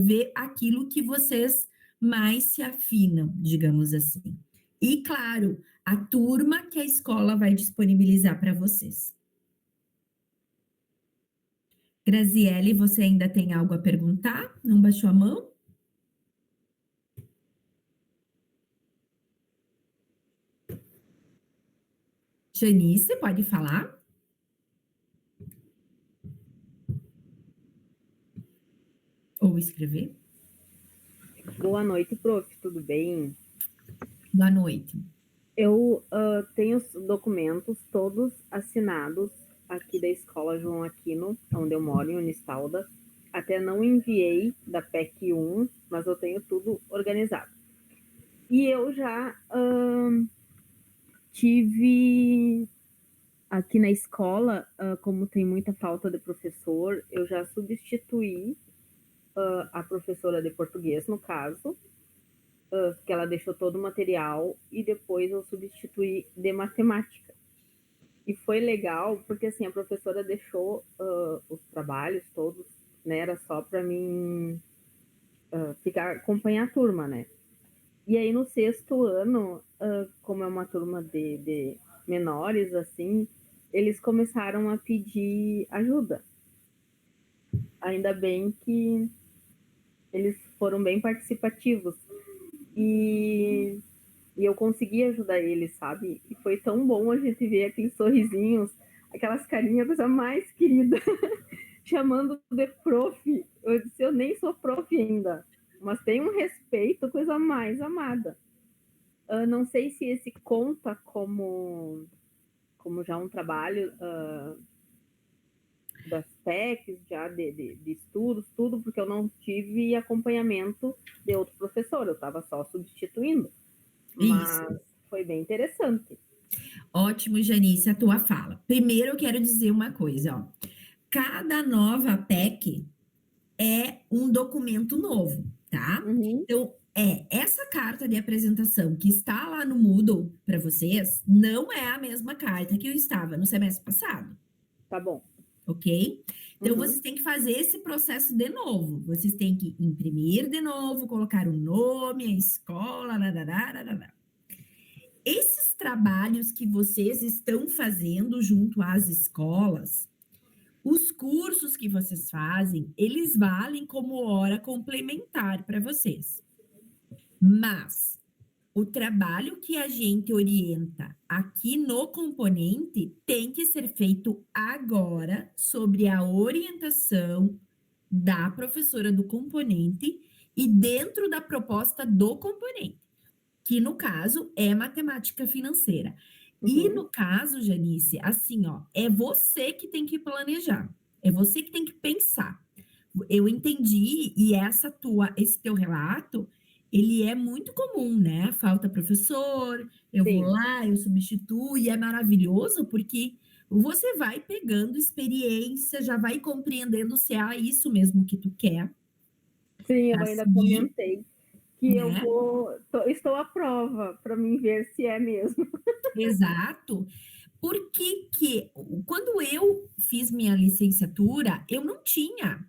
ver aquilo que vocês mais se afinam, digamos assim. E, claro, a turma que a escola vai disponibilizar para vocês. Graziele, você ainda tem algo a perguntar? Não baixou a mão? Janice, pode falar? Ou escrever? Boa noite, prof. Tudo bem? Boa noite. Eu tenho os documentos todos assinados aqui da Escola João Aquino, onde eu moro, em Unistalda. Até não enviei da PEC 1, mas eu tenho tudo organizado. E eu já tive aqui na escola, como tem muita falta de professor, eu já substituí a professora de português, no caso, que ela deixou todo o material, e depois eu substituí de matemática. E foi legal, porque assim, a professora deixou os trabalhos todos, né, era só para mim acompanhar a turma, né. E aí no sexto ano, como é uma turma de menores, assim, eles começaram a pedir ajuda. Ainda bem que eles foram bem participativos. E eu consegui ajudar eles, sabe? E foi tão bom a gente ver aqueles sorrisinhos, aquelas carinhas, coisa mais querida, chamando de prof. Eu disse, eu nem sou prof ainda, mas tem um respeito, coisa mais amada. Não sei se esse conta como como já um trabalho das PECs, já de estudos, tudo, porque eu não tive acompanhamento de outro professor, eu estava só substituindo. Mas Isso. foi bem interessante. Ótimo, Janice, a tua fala. Primeiro, eu quero dizer uma coisa, ó. Cada nova PEC é um documento novo, tá? Uhum, Então, essa carta de apresentação que está lá no Moodle para vocês, não é a mesma carta que eu estava no semestre passado, tá bom. ok? Então, Uhum, vocês têm que fazer esse processo de novo. Vocês têm que imprimir de novo, colocar o nome, a escola, dadadá. Esses trabalhos que vocês estão fazendo junto às escolas, os cursos que vocês fazem, eles valem como hora complementar para vocês. Mas o trabalho que a gente orienta aqui no componente tem que ser feito agora, sobre a orientação da professora do componente e dentro da proposta do componente, que no caso é matemática financeira. E uhum. no caso, Janice, assim, ó, é você que tem que planejar, é você que tem que pensar. Eu entendi, e esse teu relato, ele é muito comum, né? Falta professor, eu vou Sim, lá, eu substituo, e é maravilhoso porque você vai pegando experiência, já vai compreendendo se é isso mesmo que tu quer sim, eu para ainda seguir, comentei que eu né? estou à prova para mim ver se é mesmo. Exato. Porque que quando eu fiz minha licenciatura, eu não tinha,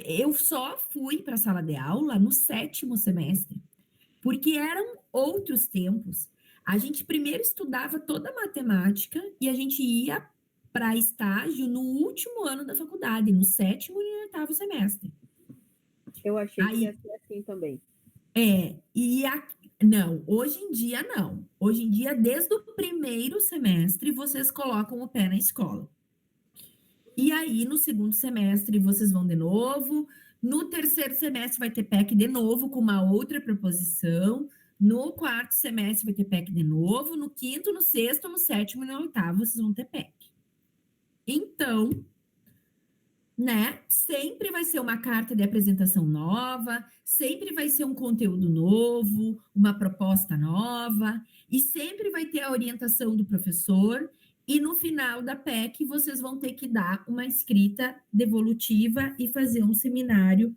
eu só fui para a sala de aula no 7º semestre, porque eram outros tempos. A gente primeiro estudava toda a matemática e a gente ia para estágio no último ano da faculdade, no 7º e no 8º semestre. Eu achei que ia Aí, ser assim também. não, hoje em dia não. Hoje em dia, desde o primeiro semestre, vocês colocam o pé na escola. E aí, no segundo semestre, vocês vão de novo. No terceiro semestre, vai ter PEC de novo, com uma outra proposição. No quarto semestre, vai ter PEC de novo. No quinto, no sexto, no sétimo e no oitavo, vocês vão ter PEC. Então, né? Sempre vai ser uma carta de apresentação nova, sempre vai ser um conteúdo novo, uma proposta nova, e sempre vai ter a orientação do professor. E no final da PEC, vocês vão ter que dar uma escrita devolutiva e fazer um seminário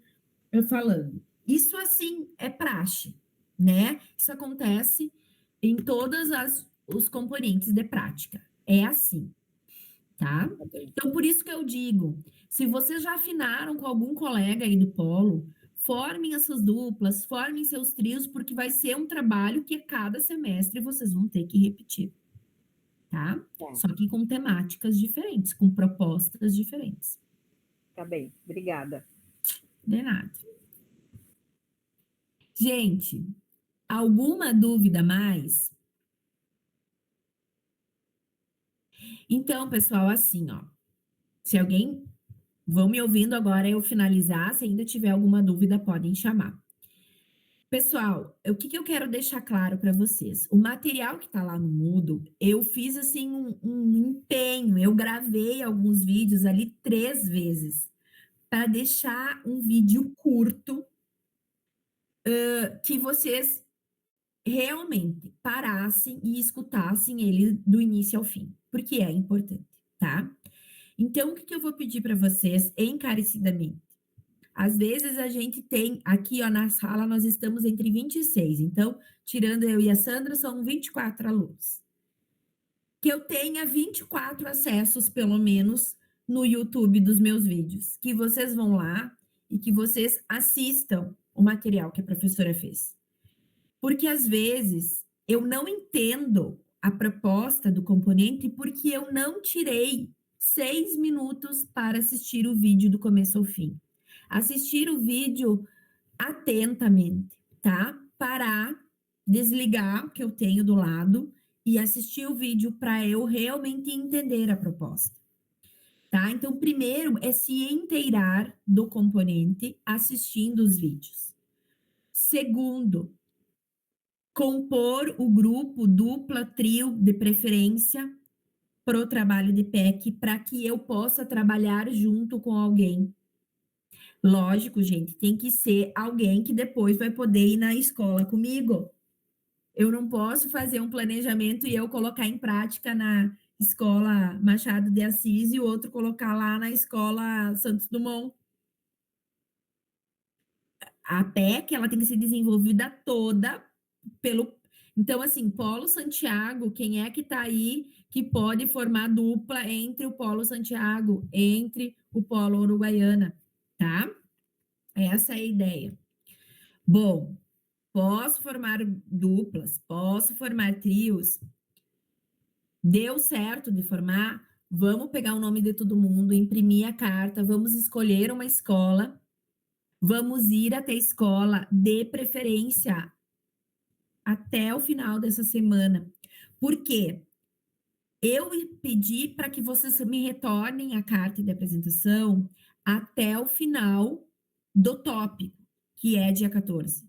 falando. Isso, assim, é praxe, né? Isso acontece em todos os componentes de prática. É assim, tá? Tá bem. Então, por isso que eu digo, se vocês já afinaram com algum colega aí do polo, formem essas duplas, formem seus trios, porque vai ser um trabalho que cada semestre vocês vão ter que repetir, tá? Tá, Só que com temáticas diferentes, com propostas diferentes. tá bem. Obrigada. De nada. Gente, alguma dúvida mais? Então, pessoal, assim, ó, se alguém vão me ouvindo agora eu finalizar, se ainda tiver alguma dúvida, podem chamar. Pessoal, o que eu quero deixar claro para vocês? O material que está lá no Moodle, eu fiz assim um empenho, eu gravei alguns vídeos ali 3 vezes para deixar um vídeo curto que vocês realmente parassem e escutassem ele do início ao fim, porque é importante, tá? Então, o que eu vou pedir para vocês encarecidamente? Às vezes a gente tem, aqui ó, na sala nós estamos entre 26, então, tirando eu e a Sandra, são 24 alunos. Que eu tenha 24 acessos, pelo menos, no YouTube dos meus vídeos. Que vocês vão lá e que vocês assistam o material que a professora fez. Porque às vezes eu não entendo a proposta do componente porque eu não tirei 6 minutos para assistir o vídeo do começo ao fim. Assistir o vídeo atentamente, tá? Parar, desligar o que eu tenho do lado e assistir o vídeo para eu realmente entender a proposta, tá? Então, primeiro é se inteirar do componente assistindo os vídeos. Segundo, compor o grupo dupla, trio, de preferência, para o trabalho de PEC para que eu possa trabalhar junto com alguém. Lógico, gente, tem que ser alguém que depois vai poder ir na escola comigo. Eu não posso fazer um planejamento e eu colocar em prática na escola Machado de Assis e o outro colocar lá na escola Santos Dumont. A PEC, ela tem que ser desenvolvida toda pelo... Então, assim, Polo Santiago, quem é que está aí que pode formar dupla entre o Polo Santiago, entre o Polo Uruguaiana, tá? Essa é a ideia. Bom, posso formar duplas, posso formar trios. Deu certo de formar? Vamos pegar o nome de todo mundo, imprimir a carta, vamos escolher uma escola, vamos ir até a escola, de preferência até o final dessa semana. Por quê? Eu pedi para que vocês me retornem a carta de apresentação até o final do tópico, que é dia 14.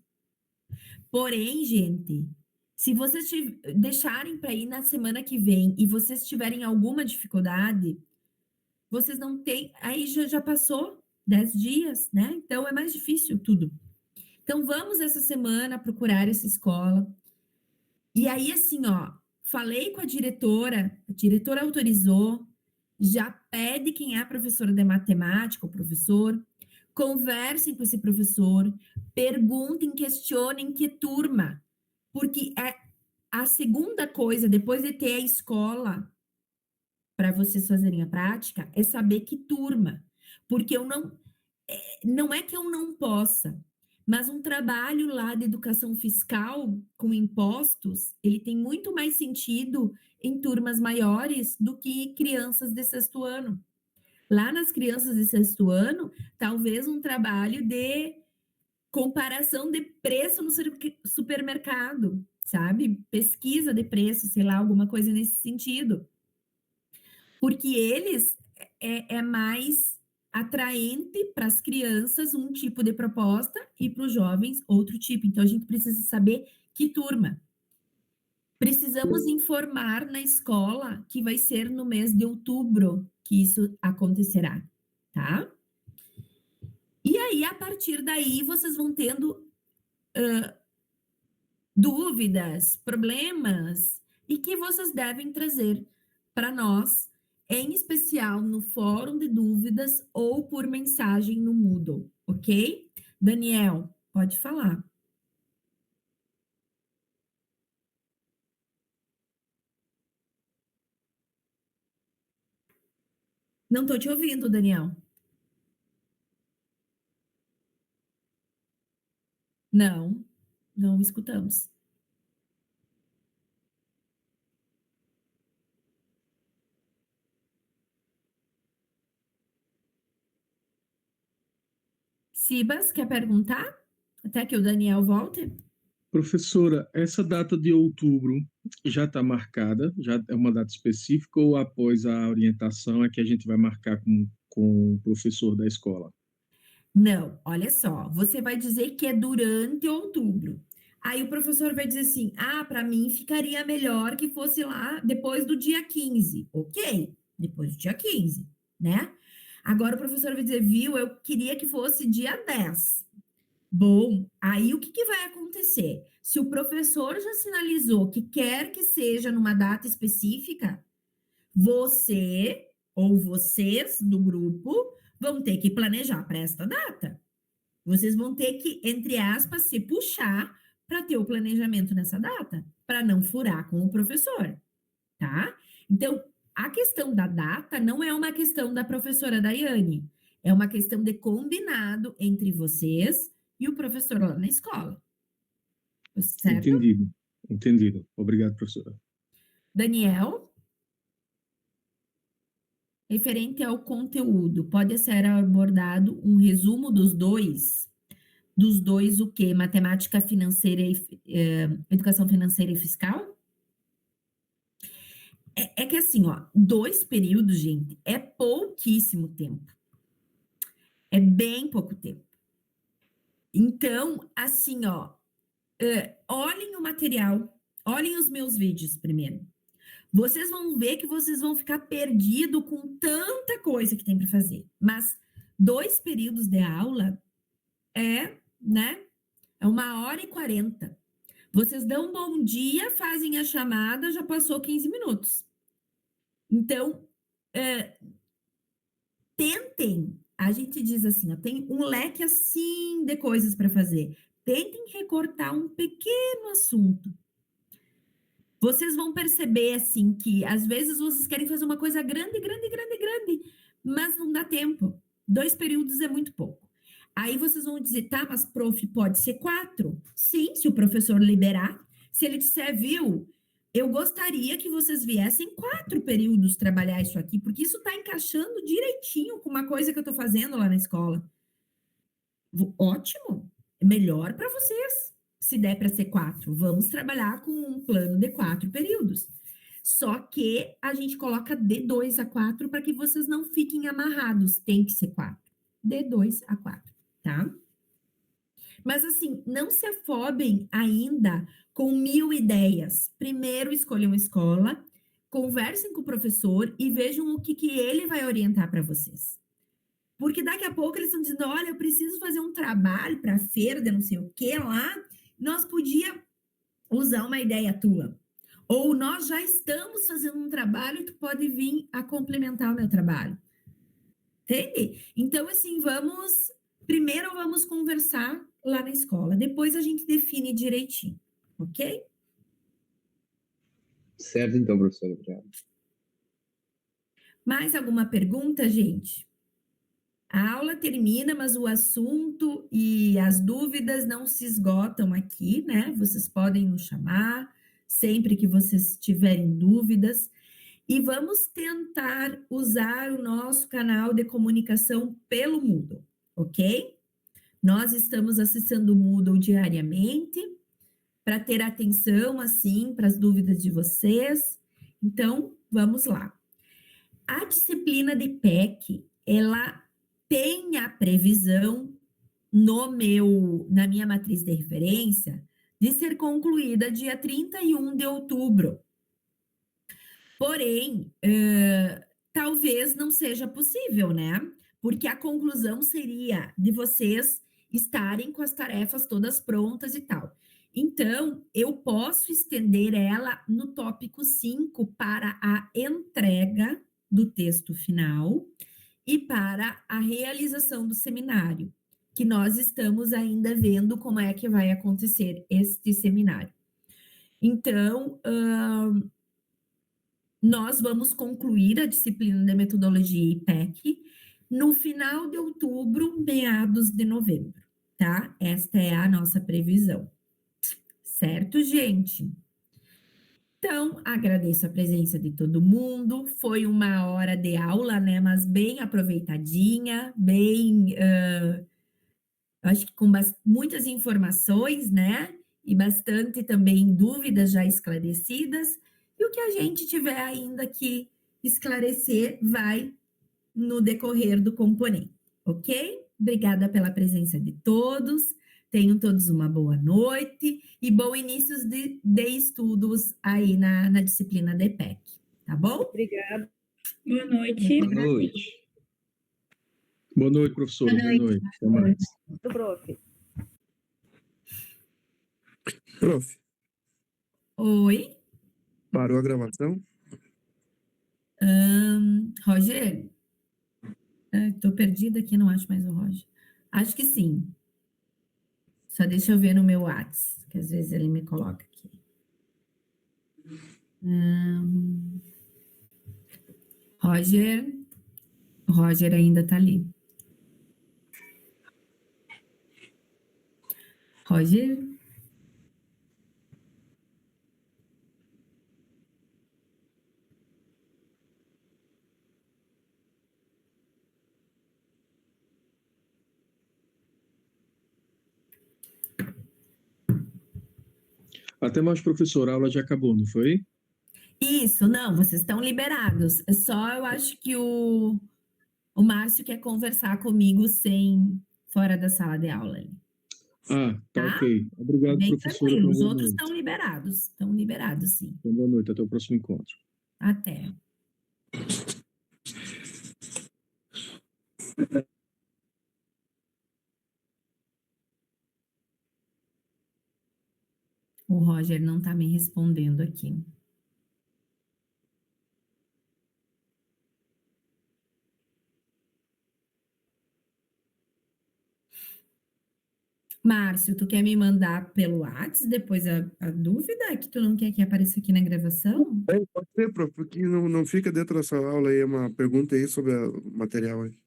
Porém, gente, se vocês deixarem para ir na semana que vem e vocês tiverem alguma dificuldade, vocês não têm. Aí já passou 10 dias, né? Então é mais difícil tudo. Então vamos essa semana procurar essa escola. E aí, assim, ó, falei com a diretora autorizou, já pede quem é a professora de matemática, o professor, conversem com esse professor, perguntem, questionem que turma, porque é a segunda coisa, depois de ter a escola para vocês fazerem a prática, é saber que turma, porque não é que eu não possa, mas um trabalho lá de educação fiscal com impostos, ele tem muito mais sentido em turmas maiores do que crianças de sexto ano. Lá nas crianças de sexto ano, talvez um trabalho de comparação de preço no supermercado, sabe? Pesquisa de preço, sei lá, alguma coisa nesse sentido. Porque eles é mais atraente para as crianças um tipo de proposta e para os jovens outro tipo. Então, a gente precisa saber que turma. Precisamos informar na escola que vai ser no mês de outubro que isso acontecerá, tá? E aí, a partir daí, vocês vão tendo dúvidas, problemas, e que vocês devem trazer para nós, em especial no fórum de dúvidas ou por mensagem no Moodle, ok? Daniel, pode falar. Não estou te ouvindo, Daniel. Não, não escutamos. Sibas, quer perguntar? Até que o Daniel volte? Professora, essa data de outubro já está marcada? Já é uma data específica ou após a orientação é que a gente vai marcar com o professor da escola? Não, olha só, você vai dizer que é durante outubro. Aí o professor vai dizer assim: ah, para mim ficaria melhor que fosse lá depois do dia 15. Ok, depois do dia 15, né? Agora o professor vai dizer: viu, eu queria que fosse dia 10. Bom, aí o que vai acontecer? Se o professor já sinalizou que quer que seja numa data específica, você ou vocês do grupo vão ter que planejar para esta data. Vocês vão ter que, entre aspas, se puxar para ter o planejamento nessa data, para não furar com o professor, tá? Então, a questão da data não é uma questão da professora Daiane, é uma questão de combinado entre vocês e o professor lá na escola. Certo? Entendido, entendido. Obrigado, professora. Daniel? Referente ao conteúdo, pode ser abordado um resumo dos dois? Dos dois o quê? Matemática financeira e educação financeira e fiscal? É que assim, ó, 2 períodos, gente, é pouquíssimo tempo. É bem pouco tempo. Então, assim, ó, olhem o material, olhem os meus vídeos primeiro. Vocês vão ver que vocês vão ficar perdidos com tanta coisa que tem para fazer. Mas 2 períodos de aula né? É 1h40. Vocês dão um bom dia, fazem a chamada, já passou 15 minutos. Então, tentem, a gente diz assim, ó, tem um leque assim de coisas para fazer. Tentem recortar um pequeno assunto. Vocês vão perceber, assim, que às vezes vocês querem fazer uma coisa grande, mas não dá tempo. 2 períodos é muito pouco. Aí vocês vão dizer, tá, mas prof, pode ser 4? Sim, se o professor liberar. Se ele disser, viu, eu gostaria que vocês viessem 4 períodos trabalhar isso aqui, porque isso está encaixando direitinho com uma coisa que eu estou fazendo lá na escola. Ótimo, melhor para vocês. Se der para ser 4, vamos trabalhar com um plano de 4 períodos. Só que a gente coloca de 2 a 4 para que vocês não fiquem amarrados. Tem que ser 4. De 2 a 4, tá? Mas assim, não se afobem ainda com 1000 ideias. Primeiro escolham escola, conversem com o professor e vejam o que ele vai orientar para vocês. Porque daqui a pouco eles estão dizendo, olha, eu preciso fazer um trabalho para a feira de não sei o que lá. Nós podíamos usar uma ideia tua. Ou nós já estamos fazendo um trabalho e tu pode vir a complementar o meu trabalho. Entende? Então, assim, primeiro vamos conversar lá na escola. Depois a gente define direitinho. Ok? Certo, então, professora. Obrigado. Mais alguma pergunta, gente? A aula termina, mas o assunto e as dúvidas não se esgotam aqui, né? Vocês podem nos chamar sempre que vocês tiverem dúvidas. E vamos tentar usar o nosso canal de comunicação pelo Moodle, ok? Nós estamos acessando o Moodle diariamente para ter atenção, assim, para as dúvidas de vocês. Então, vamos lá. A disciplina de PEC, ela tem a previsão na minha matriz de referência de ser concluída dia 31 de outubro. Porém, talvez não seja possível, né? Porque a conclusão seria de vocês estarem com as tarefas todas prontas e tal. Então, eu posso estender ela no tópico 5 para a entrega do texto final e para a realização do seminário, que nós estamos ainda vendo como é que vai acontecer este seminário. Então, nós vamos concluir a disciplina de metodologia IPEC no final de outubro, meados de novembro, tá? Esta é a nossa previsão. Certo, gente? Então, agradeço a presença de todo mundo. Foi 1 hora de aula, né? Mas bem aproveitadinha, acho que com muitas informações, né? E bastante também dúvidas já esclarecidas. E o que a gente tiver ainda que esclarecer vai no decorrer do componente, ok? Obrigada pela presença de todos. Tenham todos uma boa noite e bom início de estudos aí na disciplina de PEC, tá bom? Obrigada. Boa noite. Boa noite. Boa noite, professora. Boa noite. Boa noite. Até mais. Do prof. Prof, Oi, parou a gravação? Roger? Estou perdida aqui, não acho mais o Roger. Acho que sim. Só deixa eu ver no meu WhatsApp, que às vezes ele me coloca aqui. Roger ainda está ali. Roger? Até mais, professora. A aula já acabou, não foi? Isso, não, vocês estão liberados. É só, eu acho que o Márcio quer conversar comigo fora da sala de aula. Ah, tá Tá? ok. Obrigado, Bem professora. tranquilo, os Boa outros noite. estão liberados, sim. Então, boa noite. Até o próximo encontro. Até. O Roger não está me respondendo aqui. Márcio, tu quer me mandar pelo WhatsApp depois a dúvida que tu não quer que apareça aqui na gravação? Pode ser, prof, porque não fica dentro dessa aula aí uma pergunta aí sobre o material aí.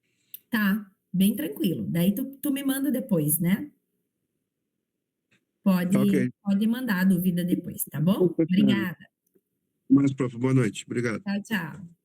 Tá, bem tranquilo. Daí tu me manda depois, né? Tá, ok. Pode mandar a dúvida depois, tá bom? Obrigada. Mas, prof, boa noite. Obrigado. Tchau, tchau.